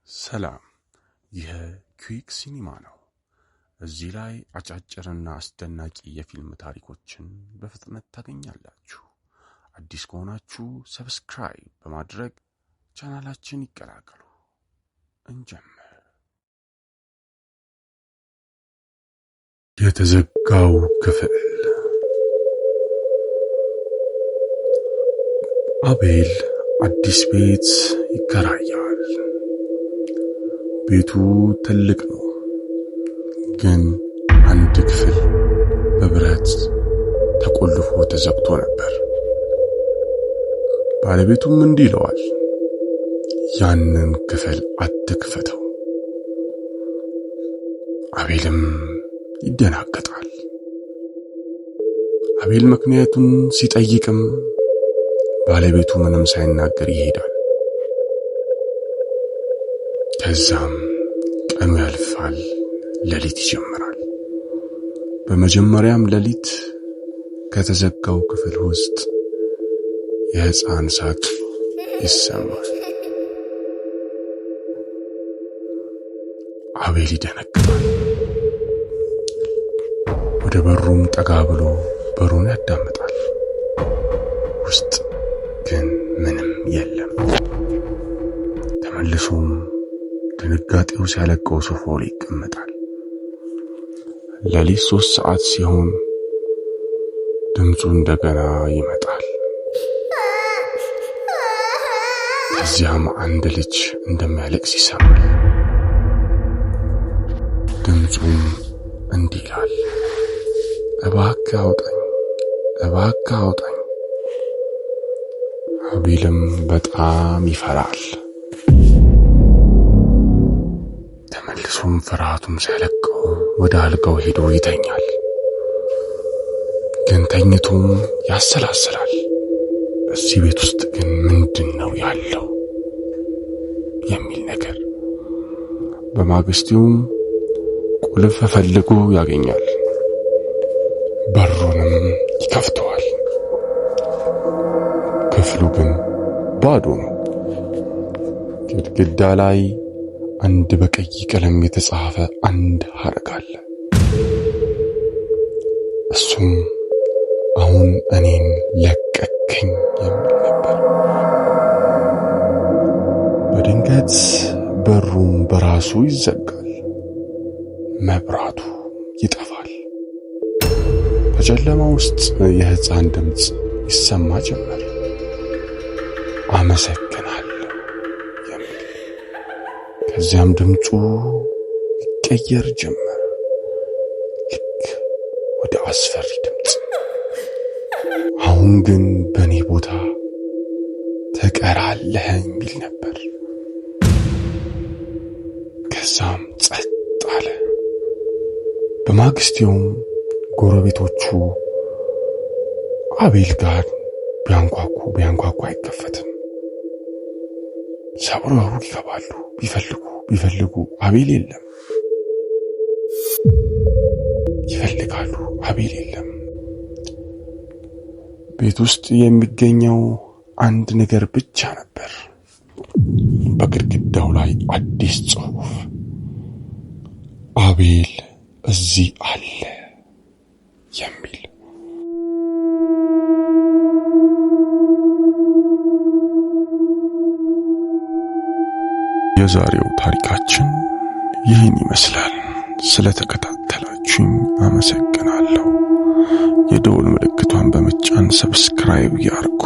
ሰላም፣ ይህ ኩዊክ ሲኒማ ነው። እዚህ ላይ አጫጭርና አስደናቂ የፊልም ታሪኮችን በፍጥነት ታገኛላችሁ። አዲስ ከሆናችሁ ሰብስክራይብ በማድረግ ቻናላችን ይቀላቀሉ። እንጀምር። የተዘጋው ክፍል። አቤል አዲስ ቤት ይከራያል። ቤቱ ትልቅ ነው፣ ግን አንድ ክፍል በብረት ተቆልፎ ተዘግቶ ነበር። ባለቤቱም እንዲህ ይለዋል፣ ያንን ክፍል አትክፈተው። አቤልም ይደናገጣል። አቤል ምክንያቱን ሲጠይቅም ባለቤቱ ምንም ሳይናገር ይሄዳል። ከዛም ቀኑ ያልፋል፣ ሌሊት ይጀምራል። በመጀመሪያም ሌሊት ከተዘጋው ክፍል ውስጥ የሕፃን ሳቅ ይሰማል። አቤል ይደነግጣል። ወደ በሩም ጠጋ ብሎ በሩን ያዳምጣል። ውስጥ ግን ምንም የለም። ተመልሶም ድንጋጤው ሲያለቀው ሶፋው ላይ ይቀመጣል። ሌሊት 3 ሰዓት ሲሆን ድምፁ እንደገና ይመጣል። ከዚያም አንድ ልጅ እንደሚያለቅስ ይሰማል። ድምፁም እንዲህ ይላል፣ እባክህ አውጣኝ፣ እባክህ አውጣኝ። አቤልም በጣም ይፈራል። ተመልሶም ፍርሃቱም ሲያለቀው ወደ አልጋው ሄዶ ይተኛል። ግን ተኝቶም ያሰላስላል። እዚህ ቤት ውስጥ ግን ምንድን ነው ያለው የሚል ነገር። በማግስቱም ቁልፍ ፈልጎ ያገኛል። በሩንም ይከፍተዋል። ክፍሉ ግን ባዶ ነው። ግድግዳ ላይ አንድ በቀይ ቀለም የተጻፈ አንድ ሐረግ አለ። እሱም አሁን እኔን ለቀቀኝ የሚል ነበር። በድንገት በሩም በራሱ ይዘጋል። መብራቱ ይጠፋል። በጨለማ ውስጥ የሕፃን ድምፅ ይሰማ ጀመር። አመሰግናለሁ የሚል። ከዚያም ድምፁ ይቀየር ጀመር፣ ልክ ወደ አስፈሪ ድምፅ። አሁን ግን በእኔ ቦታ ትቀራለህ የሚል ነበር። ከዛም ጸጥ አለ። በማግስቱም ጎረቤቶቹ አቤል ጋር ቢያንኳኩ አይከፈትም። ሰብረው ይገባሉ። ቢፈልጉ አቤል የለም። ይፈልጋሉ፣ አቤል የለም። ቤት ውስጥ የሚገኘው አንድ ነገር ብቻ ነበር። በግድግዳው ላይ አዲስ ጽሑፍ፣ አቤል እዚህ አለ የሚል። የዛሬው ታሪካችን ይህን ይመስላል። ስለተከታተላችሁኝ አመሰግናለሁ። የደወል ምልክቷን በመጫን ሰብስክራይብ ያርጉ።